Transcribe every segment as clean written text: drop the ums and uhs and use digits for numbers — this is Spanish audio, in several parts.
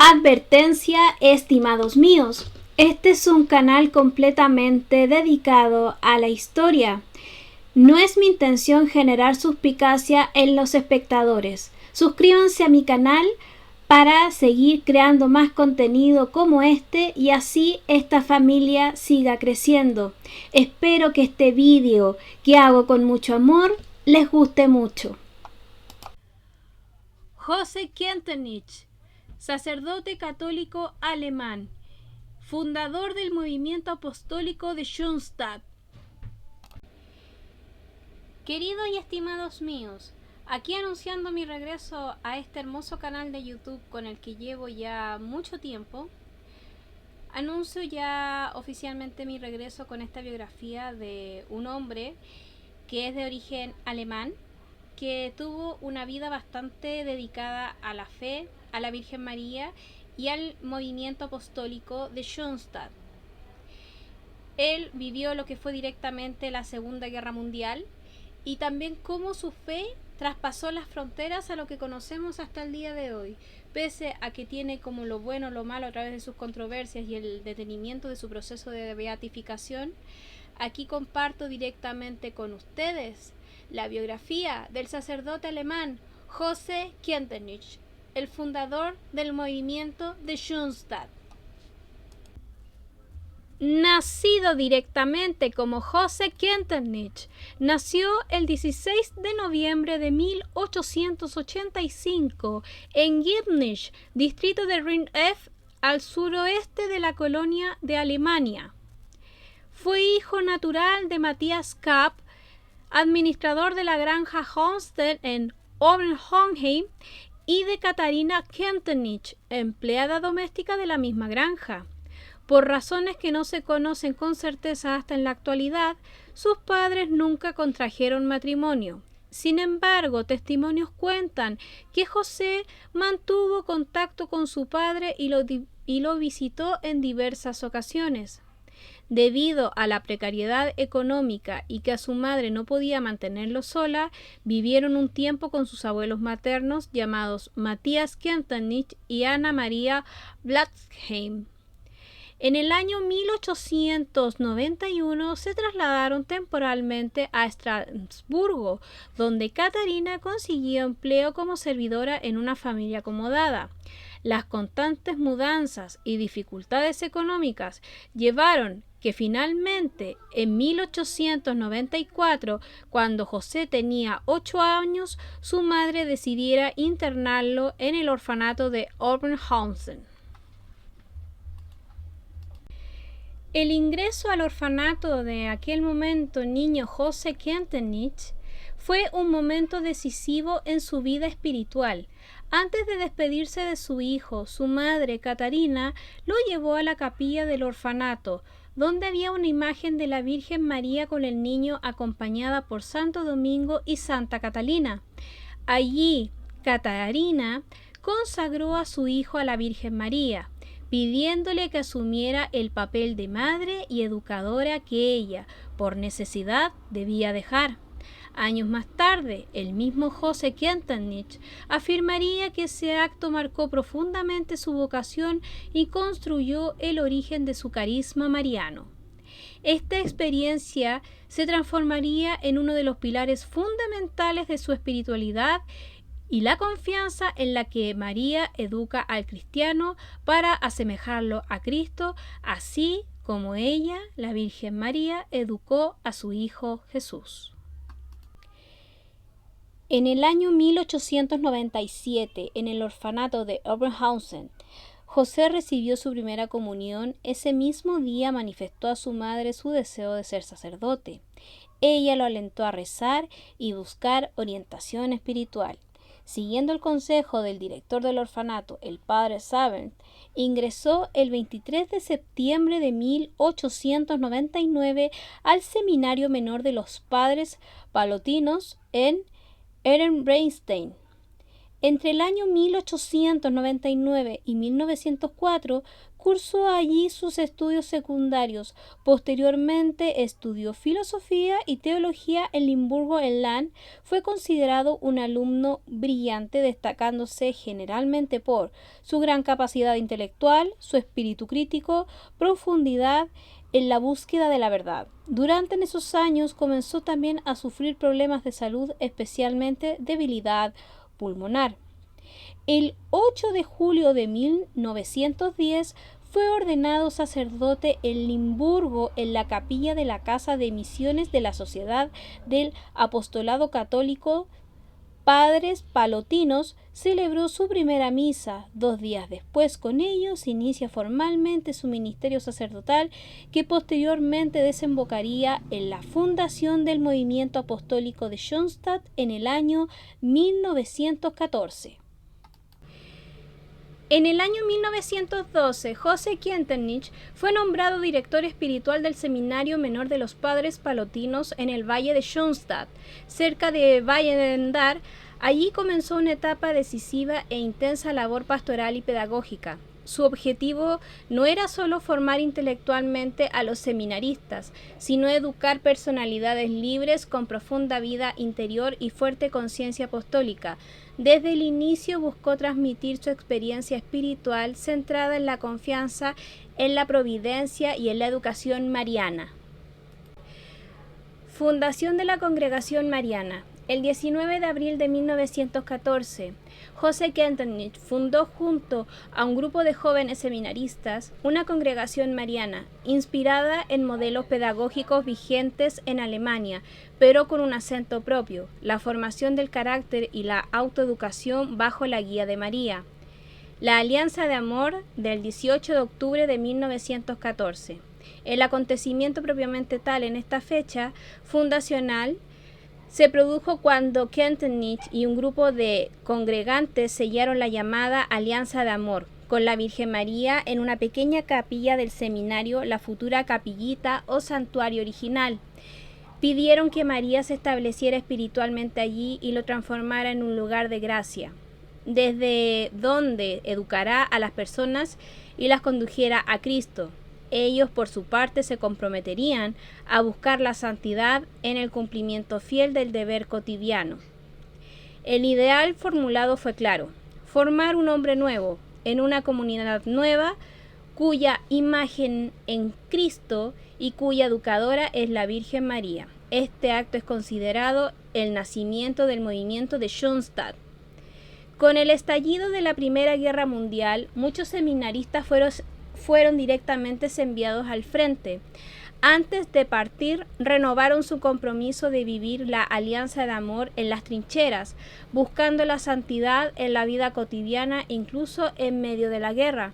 Advertencia, estimados míos. Este es un canal completamente dedicado a la historia. No es mi intención generar suspicacia en los espectadores. Suscríbanse a mi canal para seguir creando más contenido como este y así esta familia siga creciendo. Espero que este vídeo que hago con mucho amor les guste mucho. Joseph Kentenich, sacerdote católico alemán, fundador del movimiento apostólico de Schoenstatt. Queridos y estimados míos, aquí anunciando mi regreso a este hermoso canal de YouTube con el que llevo ya mucho tiempo, anuncio ya oficialmente mi regreso con esta biografía de un hombre que es de origen alemán, que tuvo una vida bastante dedicada a la fe, a la Virgen María y al movimiento apostólico de Schoenstatt. Él vivió lo que fue directamente la Segunda Guerra Mundial y también cómo su fe traspasó las fronteras a lo que conocemos hasta el día de hoy. Pese a que tiene como lo bueno lo malo a través de sus controversias y el detenimiento de su proceso de beatificación, aquí comparto directamente con ustedes la biografía del sacerdote alemán Joseph Kentenich, el fundador del movimiento de Schoenstatt. Nacido directamente como Joseph Kentenich, nació el 16 de noviembre de 1885 en Gibnich, distrito de Rhine-F, al suroeste de la colonia de Alemania. Fue hijo natural de Matthias Kapp, administrador de la granja Homstead en Oberhohenheim, y de Katharina Kentenich, empleada doméstica de la misma granja. Por razones que no se conocen con certeza hasta en la actualidad, sus padres nunca contrajeron matrimonio. Sin embargo, testimonios cuentan que José mantuvo contacto con su padre y lo visitó en diversas ocasiones. Debido a la precariedad económica y que a su madre no podía mantenerlo sola, vivieron un tiempo con sus abuelos maternos llamados Matthias Kentenich y Ana María Blatzheim. En el año 1891 se trasladaron temporalmente a Estrasburgo, donde Catarina consiguió empleo como servidora en una familia acomodada. Las constantes mudanzas y dificultades económicas llevaron que finalmente en 1894, cuando José tenía 8 años, su madre decidiera internarlo en el orfanato de Oberhausen. El ingreso al orfanato de aquel momento niño Joseph Kentenich fue un momento decisivo en su vida espiritual. Antes de despedirse de su hijo, su madre, Catarina, lo llevó a la capilla del orfanato, donde había una imagen de la Virgen María con el niño acompañada por Santo Domingo y Santa Catalina. Allí, Catarina consagró a su hijo a la Virgen María, pidiéndole que asumiera el papel de madre y educadora que ella, por necesidad, debía dejar. Años más tarde, el mismo Joseph Kentenich afirmaría que ese acto marcó profundamente su vocación y construyó el origen de su carisma mariano. Esta experiencia se transformaría en uno de los pilares fundamentales de su espiritualidad y la confianza en la que María educa al cristiano para asemejarlo a Cristo, así como ella, la Virgen María, educó a su Hijo Jesús. En el año 1897, en el orfanato de Oberhausen, José recibió su primera comunión. Ese mismo día manifestó a su madre su deseo de ser sacerdote. Ella lo alentó a rezar y buscar orientación espiritual. Siguiendo el consejo del director del orfanato, el padre Savent, ingresó el 23 de septiembre de 1899 al Seminario Menor de los Padres Palotinos en Ehrenbreitstein. Entre el año 1899 y 1904 cursó allí sus estudios secundarios. Posteriormente estudió filosofía y teología en Limburgo en Land. Fue considerado un alumno brillante, destacándose generalmente por su gran capacidad intelectual, su espíritu crítico, profundidad en la búsqueda de la verdad. Durante esos años comenzó también a sufrir problemas de salud, especialmente debilidad pulmonar. El 8 de julio de 1910 fue ordenado sacerdote en Limburgo en la capilla de la Casa de Misiones de la Sociedad del Apostolado Católico Padres Palotinos. Celebró su primera misa. 2 días después, con ello, se inicia formalmente su ministerio sacerdotal, que posteriormente desembocaría en la fundación del movimiento apostólico de Schoenstatt en el año 1914. En el año 1912, José Kientenich fue nombrado director espiritual del Seminario Menor de los Padres Palotinos en el Valle de Schoenstatt, cerca de Vallendar. Allí comenzó una etapa decisiva e intensa labor pastoral y pedagógica. Su objetivo no era solo formar intelectualmente a los seminaristas, sino educar personalidades libres con profunda vida interior y fuerte conciencia apostólica. Desde el inicio buscó transmitir su experiencia espiritual centrada en la confianza en la providencia y en la educación mariana. Fundación de la Congregación Mariana. El 19 de abril de 1914, José Kientenich fundó junto a un grupo de jóvenes seminaristas una congregación mariana, inspirada en modelos pedagógicos vigentes en Alemania, pero con un acento propio, la formación del carácter y la autoeducación bajo la guía de María. La Alianza de Amor del 18 de octubre de 1914. El acontecimiento propiamente tal en esta fecha fundacional se produjo cuando Kientenich y un grupo de congregantes sellaron la llamada Alianza de Amor con la Virgen María en una pequeña capilla del seminario, la futura capillita o santuario original. Pidieron que María se estableciera espiritualmente allí y lo transformara en un lugar de gracia, desde donde educará a las personas y las condujera a Cristo. Ellos, por su parte, se comprometerían a buscar la santidad en el cumplimiento fiel del deber cotidiano. El ideal formulado fue claro: formar un hombre nuevo en una comunidad nueva, cuya imagen en Cristo y cuya educadora es la Virgen María. Este acto es considerado el nacimiento del movimiento de Schoenstatt. Con el estallido de la Primera Guerra Mundial, muchos seminaristas fueron directamente enviados al frente. Antes de partir, renovaron su compromiso de vivir la alianza de amor en las trincheras, buscando la santidad en la vida cotidiana, incluso en medio de la guerra.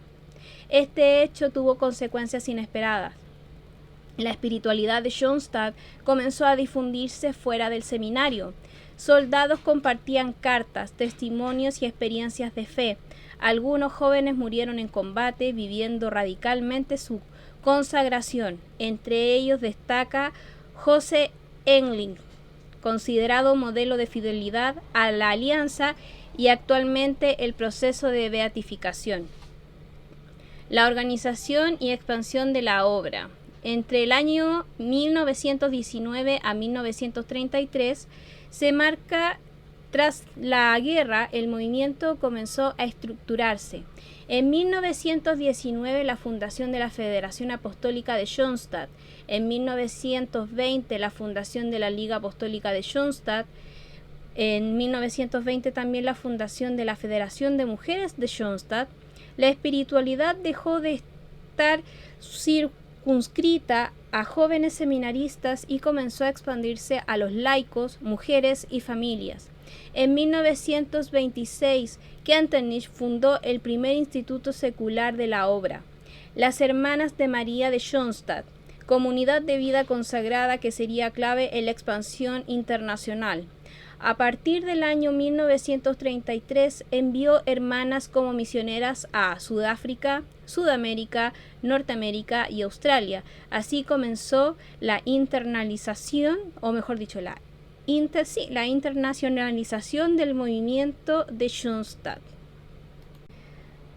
Este hecho tuvo consecuencias inesperadas. La espiritualidad de Schoenstatt comenzó a difundirse fuera del seminario. Soldados compartían cartas, testimonios y experiencias de fe. Algunos jóvenes murieron en combate, viviendo radicalmente su consagración. Entre ellos destaca José Engling, considerado modelo de fidelidad a la alianza y actualmente el proceso de beatificación. La organización y expansión de la obra. Entre el año 1919 a 1933 se marca. Tras la guerra, el movimiento comenzó a estructurarse. En 1919, la fundación de la Federación Apostólica de Schoenstatt. En 1920, la fundación de la Liga Apostólica de Schoenstatt. En 1920 también la fundación de la Federación de Mujeres de Schoenstatt. La espiritualidad dejó de estar circunscrita a jóvenes seminaristas y comenzó a expandirse a los laicos, mujeres y familias. En 1926, Kientenich fundó el primer instituto secular de la obra, las Hermanas de María de Schoenstatt, comunidad de vida consagrada que sería clave en la expansión internacional. A partir del año 1933 envió hermanas como misioneras a Sudáfrica, Sudamérica, Norteamérica y Australia. Así comenzó la internalización, o mejor dicho, la la internacionalización del movimiento de Schoenstatt.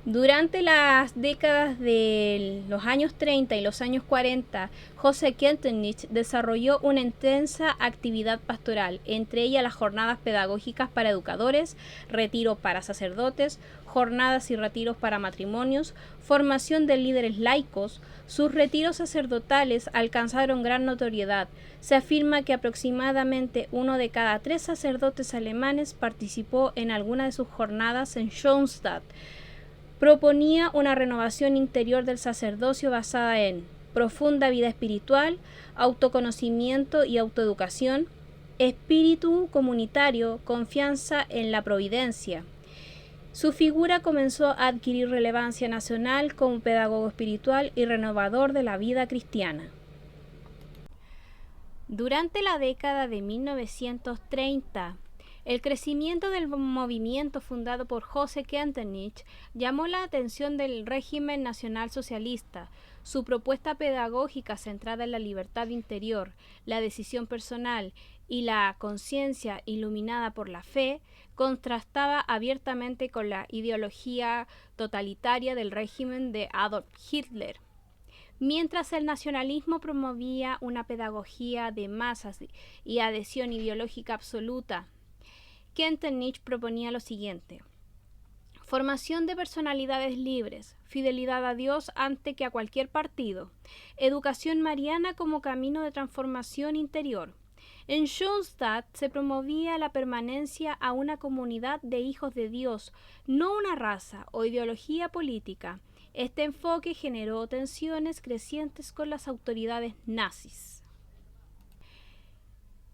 Durante las décadas de los años 30 y los años 40, José Kentenich desarrolló una intensa actividad pastoral, entre ellas las jornadas pedagógicas para educadores, retiros para sacerdotes, jornadas y retiros para matrimonios, formación de líderes laicos. Sus retiros sacerdotales alcanzaron gran notoriedad. Se afirma que aproximadamente 1 de cada 3 sacerdotes alemanes participó en alguna de sus jornadas en Schoenstatt. Proponía una renovación interior del sacerdocio basada en profunda vida espiritual, autoconocimiento y autoeducación, espíritu comunitario, confianza en la providencia. Su figura comenzó a adquirir relevancia nacional como pedagogo espiritual y renovador de la vida cristiana. Durante la década de 1930, el crecimiento del movimiento fundado por José Kentenich llamó la atención del régimen nacionalsocialista. Su propuesta pedagógica centrada en la libertad interior, la decisión personal y la conciencia iluminada por la fe contrastaba abiertamente con la ideología totalitaria del régimen de Adolf Hitler. Mientras el nacionalismo promovía una pedagogía de masas y adhesión ideológica absoluta, Kentenich proponía lo siguiente: formación de personalidades libres, fidelidad a Dios antes que a cualquier partido, educación mariana como camino de transformación interior. En Schoenstatt se promovía la permanencia a una comunidad de hijos de Dios, no una raza o ideología política. Este enfoque generó tensiones crecientes con las autoridades nazis.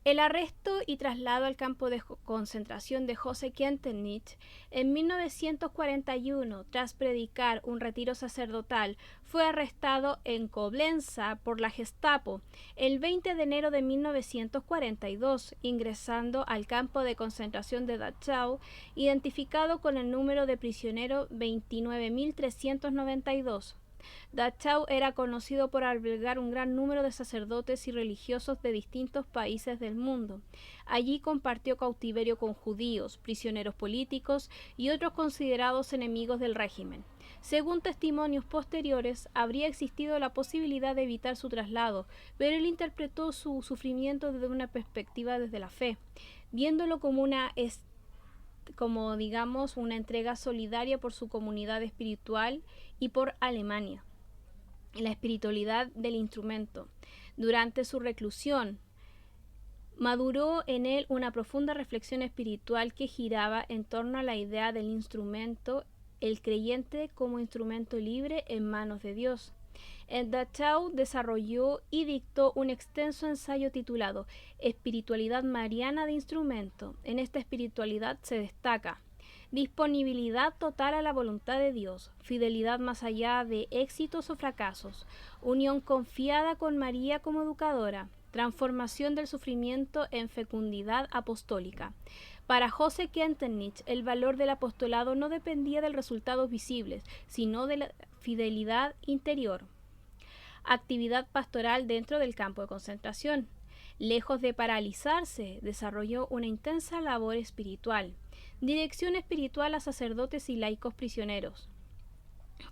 El arresto y traslado al campo de concentración de José Kentenich en 1941, tras predicar un retiro sacerdotal, fue arrestado en Coblenza por la Gestapo el 20 de enero de 1942, ingresando al campo de concentración de Dachau, identificado con el número de prisionero 29.392. Dachau era conocido por albergar un gran número de sacerdotes y religiosos de distintos países del mundo. Allí compartió cautiverio con judíos, prisioneros políticos y otros considerados enemigos del régimen. Según testimonios posteriores, habría existido la posibilidad de evitar su traslado, pero él interpretó su sufrimiento desde una perspectiva desde la fe, viéndolo como una entrega solidaria por su comunidad espiritual y por Alemania. La espiritualidad del instrumento. Durante su reclusión, maduró en él una profunda reflexión espiritual que giraba en torno a la idea del instrumento, el creyente como instrumento libre en manos de Dios. En Dachau desarrolló y dictó un extenso ensayo titulado Espiritualidad mariana de instrumento. En esta espiritualidad se destaca disponibilidad total a la voluntad de Dios, fidelidad más allá de éxitos o fracasos, unión confiada con María como educadora, transformación del sufrimiento en fecundidad apostólica. Para José Kentenich, el valor del apostolado no dependía de resultados visibles, sino de la fidelidad interior. Actividad pastoral dentro del campo de concentración. Lejos de paralizarse, desarrolló una intensa labor espiritual. Dirección espiritual a sacerdotes y laicos prisioneros.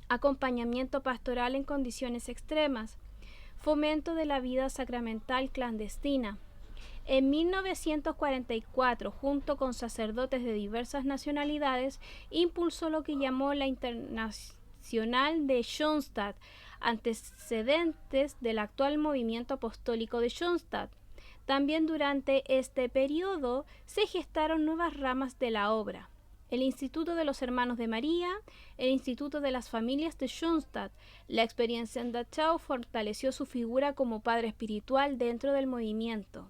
Acompañamiento pastoral en condiciones extremas. Fomento de la vida sacramental clandestina. En 1944, junto con sacerdotes de diversas nacionalidades, impulsó lo que llamó la Internacional de Schoenstatt, antecedentes del actual movimiento apostólico de Schoenstatt. También durante este periodo se gestaron nuevas ramas de la obra: el Instituto de los Hermanos de María, el Instituto de las Familias de Schoenstatt. La experiencia en Dachau fortaleció su figura como padre espiritual dentro del movimiento.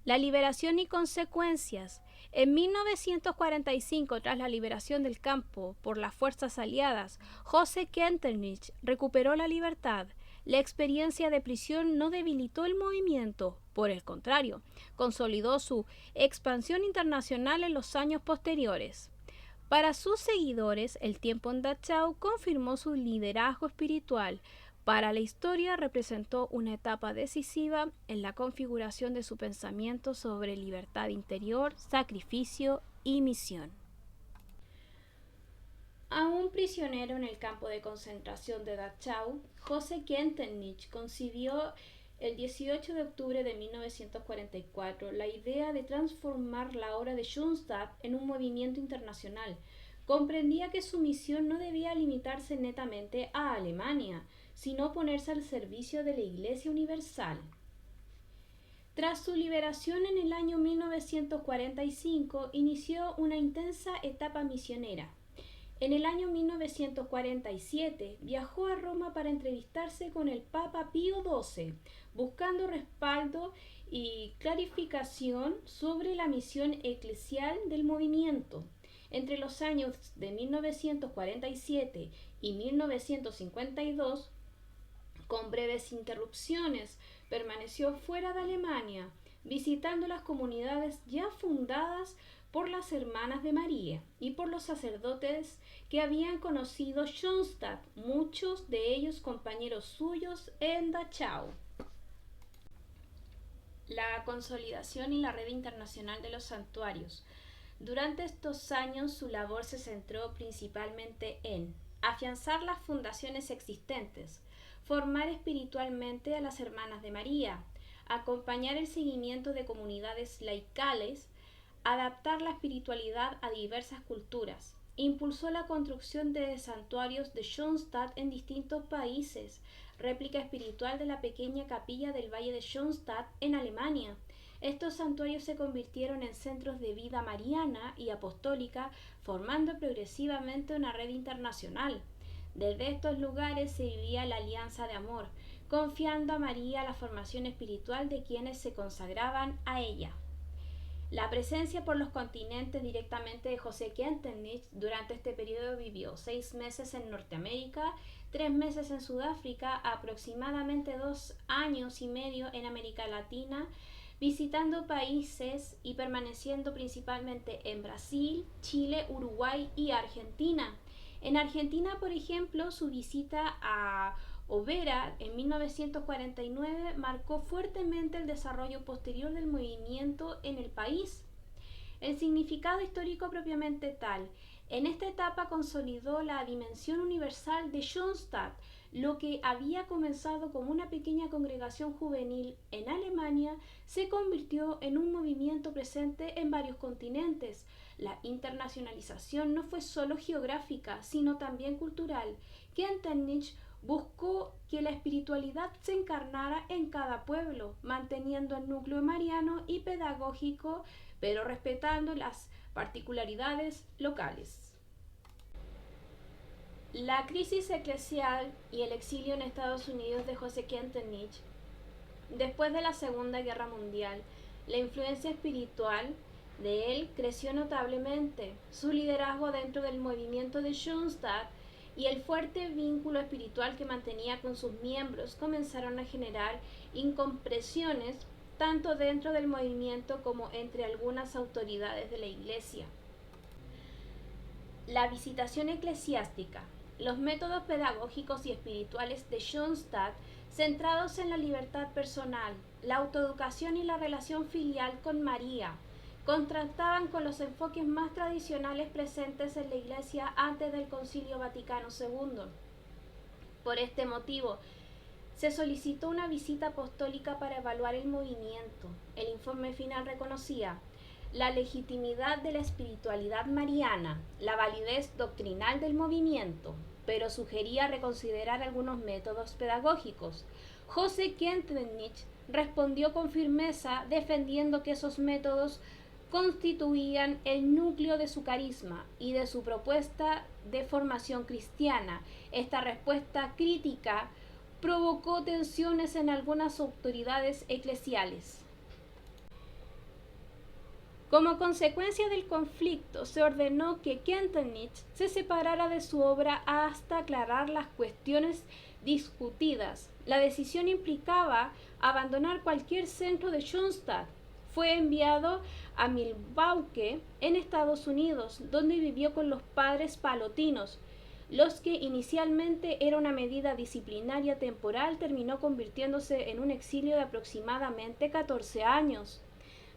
La liberación y consecuencias. En 1945, tras la liberación del campo por las fuerzas aliadas, José Kentenich recuperó la libertad. La experiencia de prisión no debilitó el movimiento, por el contrario, consolidó su expansión internacional en los años posteriores. Para sus seguidores, el tiempo en Dachau confirmó su liderazgo espiritual. Para la historia representó una etapa decisiva en la configuración de su pensamiento sobre libertad interior, sacrificio y misión. Aún prisionero en el campo de concentración de Dachau, José Kentenich concibió el 18 de octubre de 1944 la idea de transformar la obra de Schoenstatt en un movimiento internacional. Comprendía que su misión no debía limitarse netamente a Alemania, sino ponerse al servicio de la Iglesia Universal. Tras su liberación en el año 1945, inició una intensa etapa misionera. En el año 1947 viajó a Roma para entrevistarse con el Papa Pío XII, buscando respaldo y clarificación sobre la misión eclesial del movimiento. Entre los años de 1947 y 1952, con breves interrupciones, permaneció fuera de Alemania, visitando las comunidades ya fundadas por las Hermanas de María y por los sacerdotes que habían conocido Schoenstatt, muchos de ellos compañeros suyos en Dachau. La consolidación y la red internacional de los santuarios. Durante estos años su labor se centró principalmente en afianzar las fundaciones existentes, formar espiritualmente a las Hermanas de María, acompañar el seguimiento de comunidades laicales, adaptar la espiritualidad a diversas culturas. Impulsó la construcción de santuarios de Schoenstatt en distintos países, réplica espiritual de la pequeña capilla del Valle de Schoenstatt en Alemania. Estos santuarios se convirtieron en centros de vida mariana y apostólica, formando progresivamente una red internacional. Desde estos lugares se vivía la alianza de amor, confiando a María la formación espiritual de quienes se consagraban a ella. La presencia por los continentes directamente de José Kentenich durante este periodo vivió 6 meses en Norteamérica, 3 meses en Sudáfrica, aproximadamente 2 años y medio en América Latina, visitando países y permaneciendo principalmente en Brasil, Chile, Uruguay y Argentina. En Argentina, por ejemplo, su visita a Oberá en 1949 marcó fuertemente el desarrollo posterior del movimiento en el país. El significado histórico propiamente tal. En esta etapa consolidó la dimensión universal de Schoenstatt, lo que había comenzado como una pequeña congregación juvenil en Alemania se convirtió en un movimiento presente en varios continentes. La internacionalización no fue solo geográfica, sino también cultural. Kentenich buscó que la espiritualidad se encarnara en cada pueblo, manteniendo el núcleo mariano y pedagógico, pero respetando las particularidades locales. La crisis eclesial y el exilio en Estados Unidos de José Kentenich. Después de la Segunda Guerra Mundial, la influencia espiritual de él creció notablemente. Su liderazgo dentro del movimiento de Schoenstatt y el fuerte vínculo espiritual que mantenía con sus miembros comenzaron a generar incompresiones tanto dentro del movimiento como entre algunas autoridades de la Iglesia. La visitación eclesiástica. Los métodos pedagógicos y espirituales de Schoenstatt, centrados en la libertad personal, la autoeducación y la relación filial con María, contrastaban con los enfoques más tradicionales presentes en la Iglesia antes del Concilio Vaticano II. Por este motivo, se solicitó una visita apostólica para evaluar el movimiento. El informe final reconocía la legitimidad de la espiritualidad mariana, la validez doctrinal del movimiento, pero sugería reconsiderar algunos métodos pedagógicos. José Kentenich respondió con firmeza defendiendo que esos métodos constituían el núcleo de su carisma y de su propuesta de formación cristiana. Esta respuesta crítica provocó tensiones en algunas autoridades eclesiales. Como consecuencia del conflicto, se ordenó que Kentenich se separara de su obra hasta aclarar las cuestiones discutidas. La decisión implicaba abandonar cualquier centro de Schoenstatt. Fue enviado a Milwaukee, en Estados Unidos, donde vivió con los padres palotinos. Los que inicialmente era una medida disciplinaria temporal terminó convirtiéndose en un exilio de aproximadamente 14 años.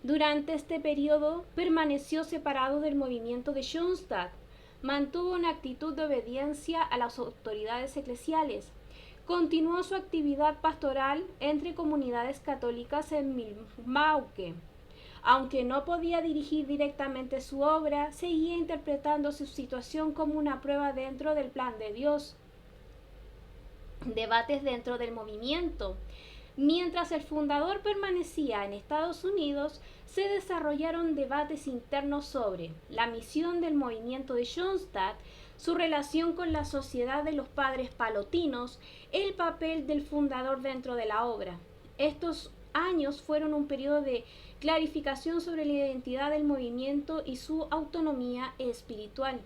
Durante este periodo permaneció separado del movimiento de Schoenstatt, mantuvo una actitud de obediencia a las autoridades eclesiales, continuó su actividad pastoral entre comunidades católicas en Milwaukee. Aunque no podía dirigir directamente su obra, seguía interpretando su situación como una prueba dentro del plan de Dios. Debates dentro del movimiento. Mientras el fundador permanecía en Estados Unidos, se desarrollaron debates internos sobre la misión del movimiento de Schoenstatt, su relación con la Sociedad de los Padres Palotinos, el papel del fundador dentro de la obra. Estos años fueron un periodo de clarificación sobre la identidad del movimiento y su autonomía espiritual.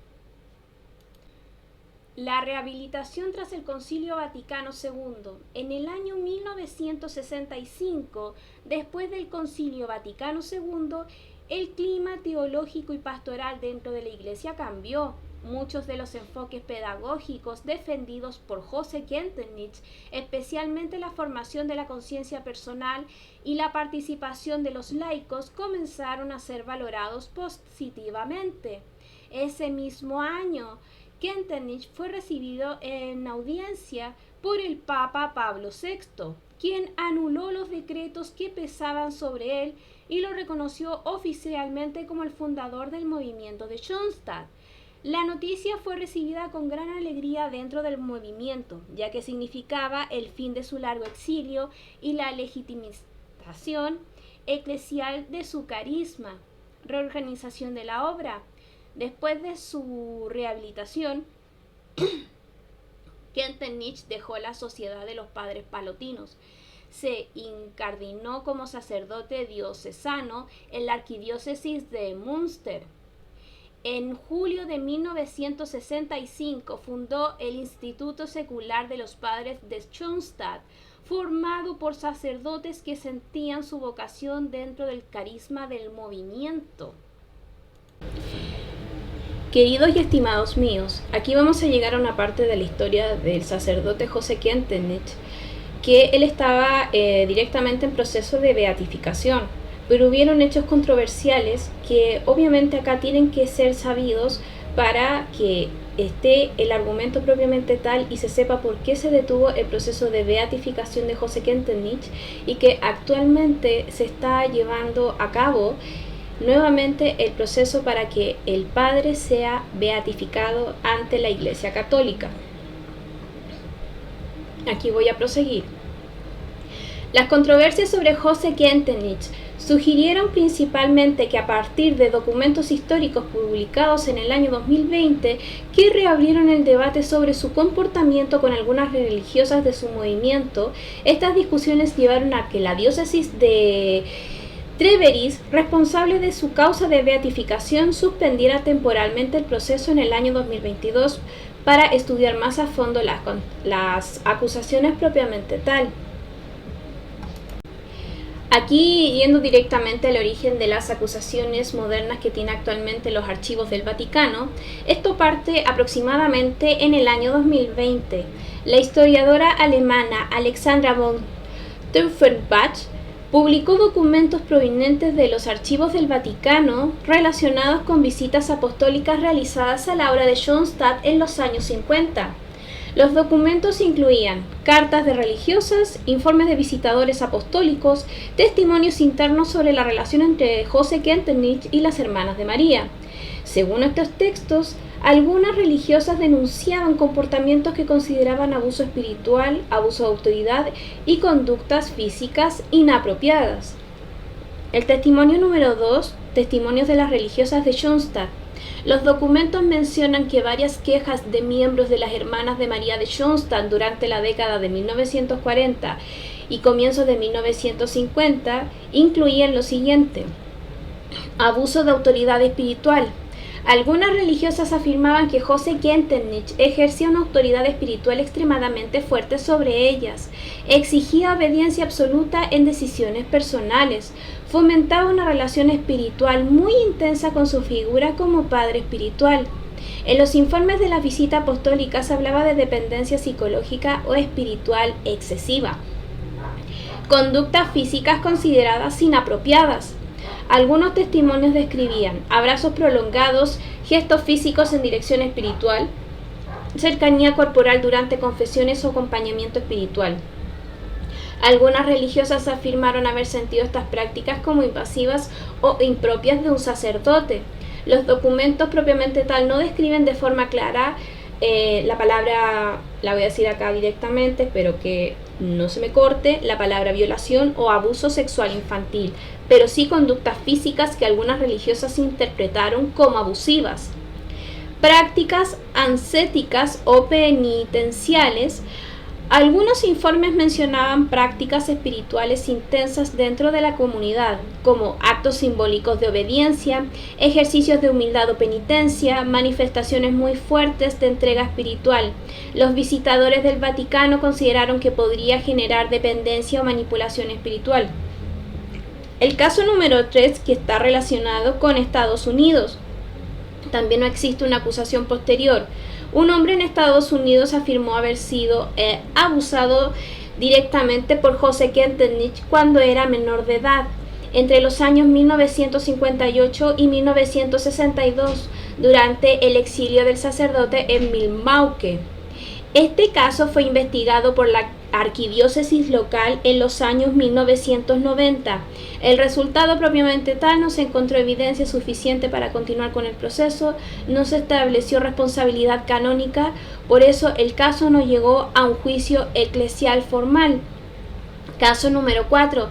La rehabilitación tras el Concilio Vaticano II. En el año 1965, después del Concilio Vaticano II, el clima teológico y pastoral dentro de la Iglesia cambió. Muchos de los enfoques pedagógicos defendidos por José Kentenich, especialmente la formación de la conciencia personal y la participación de los laicos, comenzaron a ser valorados positivamente. Ese mismo año, Kentenich fue recibido en audiencia por el Papa Pablo VI, quien anuló los decretos que pesaban sobre él y lo reconoció oficialmente como el fundador del movimiento de Schoenstatt. La noticia fue recibida con gran alegría dentro del movimiento, ya que significaba el fin de su largo exilio y la legitimización eclesial de su carisma. Reorganización de la obra. Después de su rehabilitación, Kentenich dejó la Sociedad de los Padres Palotinos. Se incardinó como sacerdote diocesano en la arquidiócesis de Münster. En julio de 1965 fundó el Instituto Secular de los Padres de Schoenstatt, formado por sacerdotes que sentían su vocación dentro del carisma del movimiento. Queridos y estimados míos, aquí vamos a llegar a una parte de la historia del sacerdote José Kentenich, que él estaba directamente en proceso de beatificación, pero hubieron hechos controversiales que obviamente acá tienen que ser sabidos para que esté el argumento propiamente tal y se sepa por qué se detuvo el proceso de beatificación de José Kentenich y que actualmente se está llevando a cabo nuevamente el proceso para que el padre sea beatificado ante la Iglesia Católica. Aquí voy a proseguir. Las controversias sobre José Kentenich sugirieron principalmente que a partir de documentos históricos publicados en el año 2020 que reabrieron el debate sobre su comportamiento con algunas religiosas de su movimiento, estas discusiones llevaron a que la diócesis de Treveris, responsable de su causa de beatificación, suspendiera temporalmente el proceso en el año 2022 para estudiar más a fondo las acusaciones propiamente tal. Aquí, yendo directamente al origen de las acusaciones modernas que tiene actualmente los archivos del Vaticano, esto parte aproximadamente en el año 2020. La historiadora alemana Alexandra von Tiefenbach publicó documentos provenientes de los archivos del Vaticano relacionados con visitas apostólicas realizadas a la obra de Schoenstatt en los años 50. Los documentos incluían cartas de religiosas, informes de visitadores apostólicos, testimonios internos sobre la relación entre José Kentenich y las Hermanas de María. Según estos textos, algunas religiosas denunciaban comportamientos que consideraban abuso espiritual, abuso de autoridad y conductas físicas inapropiadas. El testimonio número 2, testimonios de las religiosas de Schoenstatt. Los documentos mencionan que varias quejas de miembros de las Hermanas de María de Schoenstatt durante la década de 1940 y comienzos de 1950 incluían lo siguiente: abuso de autoridad espiritual. Algunas religiosas afirmaban que José Kentenich ejercía una autoridad espiritual extremadamente fuerte sobre ellas, exigía obediencia absoluta en decisiones personales, fomentaba una relación espiritual muy intensa con su figura como padre espiritual. En los informes de la visita apostólica se hablaba de dependencia psicológica o espiritual excesiva, conductas físicas consideradas inapropiadas. Algunos testimonios describían abrazos prolongados, gestos físicos en dirección espiritual, cercanía corporal durante confesiones o acompañamiento espiritual. Algunas religiosas afirmaron haber sentido estas prácticas como invasivas o impropias de un sacerdote. Los documentos propiamente tal no describen de forma clara la palabra, la voy a decir acá directamente, espero que no se me corte, la palabra violación o abuso sexual infantil, pero sí conductas físicas que algunas religiosas interpretaron como abusivas. Prácticas ascéticas o penitenciales. Algunos informes mencionaban prácticas espirituales intensas dentro de la comunidad, como actos simbólicos de obediencia, ejercicios de humildad o penitencia, manifestaciones muy fuertes de entrega espiritual. Los visitadores del Vaticano consideraron que podría generar dependencia o manipulación espiritual. El caso número 3, que está relacionado con Estados Unidos. También no existe una acusación posterior. Un hombre en Estados Unidos afirmó haber sido abusado directamente por José Kentenich cuando era menor de edad, entre los años 1958 y 1962, durante el exilio del sacerdote en Milwaukee. Este caso fue investigado por la arquidiócesis local en los años 1990. El resultado propiamente tal no se encontró evidencia suficiente para continuar con el proceso, no se estableció responsabilidad canónica, por eso el caso no llegó a un juicio eclesial formal. Caso número 4,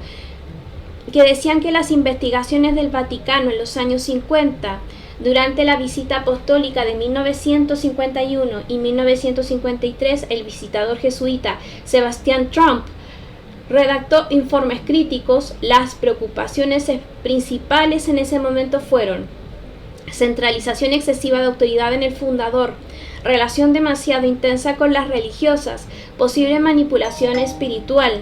que decían que las investigaciones del Vaticano en los años 50, durante la visita apostólica de 1951 y 1953, el visitador jesuita Sebastián Trump redactó informes críticos. Las preocupaciones principales en ese momento fueron centralización excesiva de autoridad en el fundador, relación demasiado intensa con las religiosas, posible manipulación espiritual.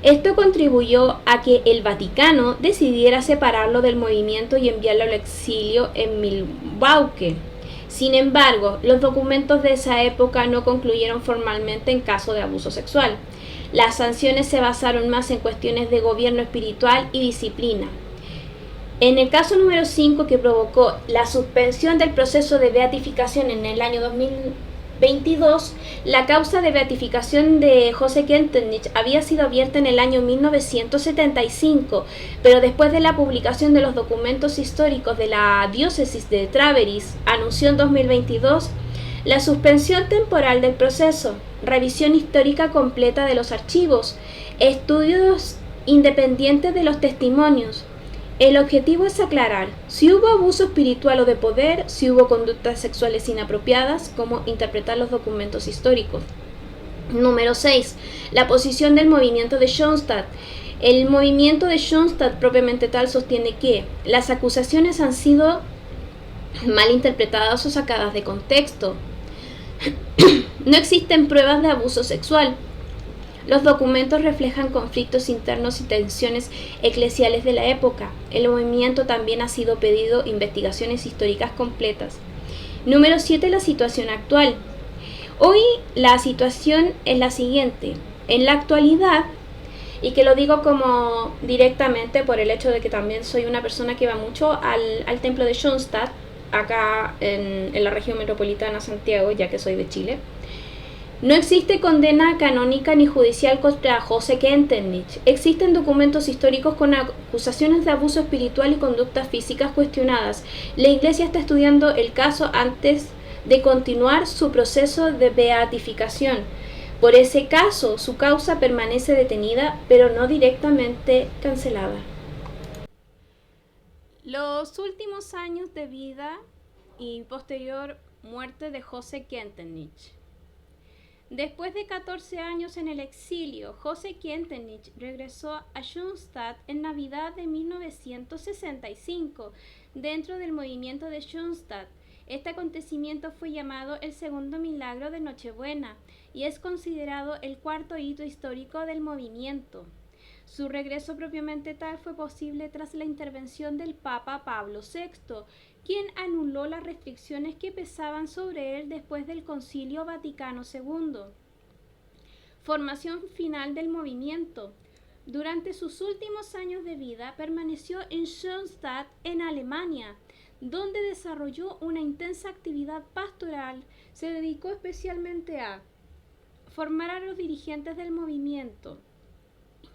Esto contribuyó a que el Vaticano decidiera separarlo del movimiento y enviarlo al exilio en Milwaukee. Sin embargo, los documentos de esa época no concluyeron formalmente en caso de abuso sexual. Las sanciones se basaron más en cuestiones de gobierno espiritual y disciplina. En el caso número 5, que provocó la suspensión del proceso de beatificación en el año 2022, la causa de beatificación de José Kentenich había sido abierta en el año 1975, pero después de la publicación de los documentos históricos de la diócesis de Traveris, anunció en 2022 la suspensión temporal del proceso, revisión histórica completa de los archivos, estudios independientes de los testimonios. El objetivo es aclarar si hubo abuso espiritual o de poder, si hubo conductas sexuales inapropiadas, cómo interpretar los documentos históricos. Número 6. La posición del movimiento de Schoenstatt. El movimiento de Schoenstatt propiamente tal sostiene que las acusaciones han sido mal interpretadas o sacadas de contexto. No existen pruebas de abuso sexual. Los documentos reflejan conflictos internos y tensiones eclesiales de la época. El movimiento también ha sido pedido investigaciones históricas completas. Número 7. La situación actual. Hoy la situación es la siguiente. En la actualidad, y que lo digo como directamente por el hecho de que también soy una persona que va mucho al templo de Schoenstatt, acá en la región metropolitana Santiago, ya que soy de Chile. No existe condena canónica ni judicial contra José Kentenich. Existen documentos históricos con acusaciones de abuso espiritual y conductas físicas cuestionadas. La Iglesia está estudiando el caso antes de continuar su proceso de beatificación. Por ese caso, su causa permanece detenida, pero no directamente cancelada. Los últimos años de vida y posterior muerte de José Kentenich. Después de 14 años en el exilio, José Kentenich regresó a Schoenstatt en Navidad de 1965, dentro del movimiento de Schoenstatt. Este acontecimiento fue llamado el segundo milagro de Nochebuena y es considerado el cuarto hito histórico del movimiento. Su regreso propiamente tal fue posible tras la intervención del Papa Pablo VI, quien anuló las restricciones que pesaban sobre él después del Concilio Vaticano II. Formación final del movimiento. Durante sus últimos años de vida permaneció en Schoenstatt, en Alemania, donde desarrolló una intensa actividad pastoral. Se dedicó especialmente a formar a los dirigentes del movimiento,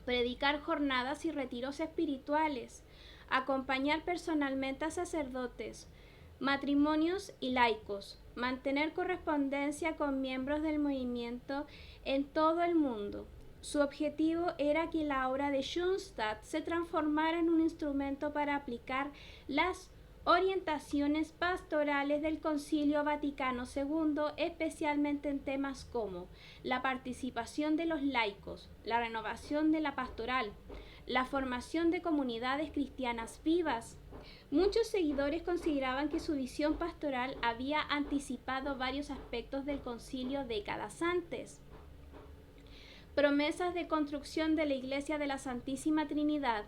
predicar jornadas y retiros espirituales, acompañar personalmente a sacerdotes, matrimonios y laicos, mantener correspondencia con miembros del movimiento en todo el mundo. Su objetivo era que la obra de Schoenstatt se transformara en un instrumento para aplicar las orientaciones pastorales del Concilio Vaticano II, especialmente en temas como la participación de los laicos, la renovación de la pastoral, la formación de comunidades cristianas vivas. Muchos seguidores consideraban que su visión pastoral había anticipado varios aspectos del concilio décadas antes. Promesas de construcción de la Iglesia de la Santísima Trinidad.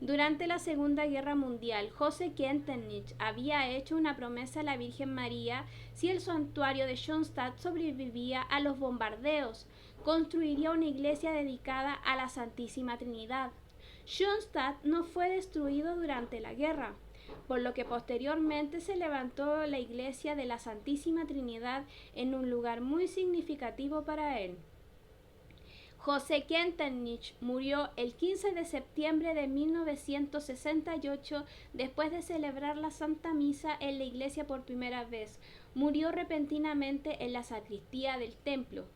Durante la Segunda Guerra Mundial, José Kentenich había hecho una promesa a la Virgen María: si el santuario de Schoenstatt sobrevivía a los bombardeos, construiría una iglesia dedicada a la Santísima Trinidad. Schoenstatt no fue destruido durante la guerra, por lo que posteriormente se levantó la iglesia de la Santísima Trinidad en un lugar muy significativo para él. José Kentenich murió el 15 de septiembre de 1968 después de celebrar la Santa Misa en la iglesia por primera vez. Murió repentinamente en la sacristía del templo.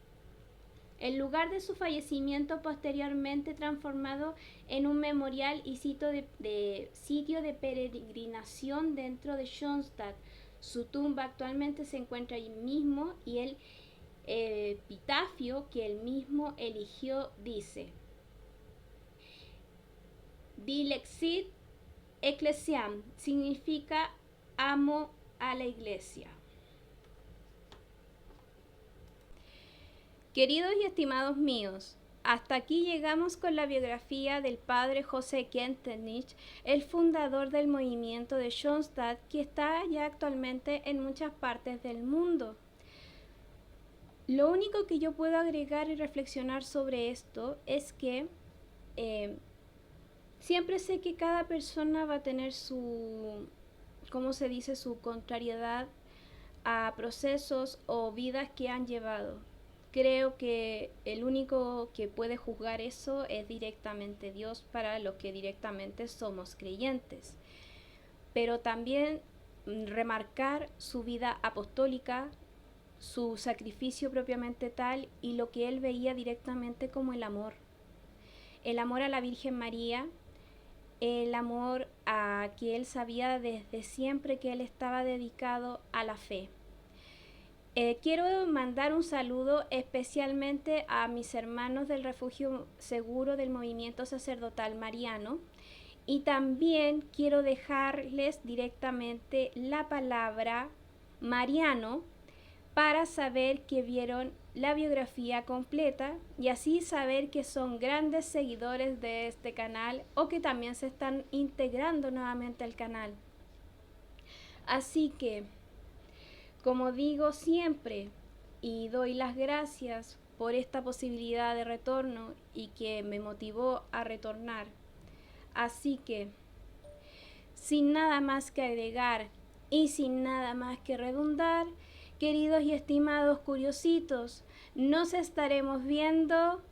El lugar de su fallecimiento, posteriormente transformado en un memorial y sitio de peregrinación dentro de Schoenstatt. Su tumba actualmente se encuentra allí mismo y el epitafio que él mismo eligió dice: Dilexit Ecclesiam, significa amo a la iglesia. Queridos y estimados míos, hasta aquí llegamos con la biografía del padre José Kentenich, el fundador del movimiento de Schoenstatt, que está ya actualmente en muchas partes del mundo. Lo único que yo puedo agregar y reflexionar sobre esto es que siempre sé que cada persona va a tener su contrariedad a procesos o vidas que han llevado. Creo que el único que puede juzgar eso es directamente Dios, para los que directamente somos creyentes. Pero también remarcar su vida apostólica, su sacrificio propiamente tal, y lo que él veía directamente como el amor a la Virgen María, el amor a que él sabía desde siempre que él estaba dedicado a la fe. Quiero mandar un saludo especialmente a mis hermanos del Refugio Seguro del Movimiento Sacerdotal Mariano, y también quiero dejarles directamente la palabra Mariano para saber que vieron la biografía completa y así saber que son grandes seguidores de este canal o que también se están integrando nuevamente al canal. Así que, como digo siempre, y doy las gracias por esta posibilidad de retorno y que me motivó a retornar. Así que, sin nada más que agregar y sin nada más que redundar, queridos y estimados curiositos, nos estaremos viendo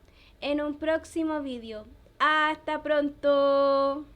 en un próximo vídeo. ¡Hasta pronto!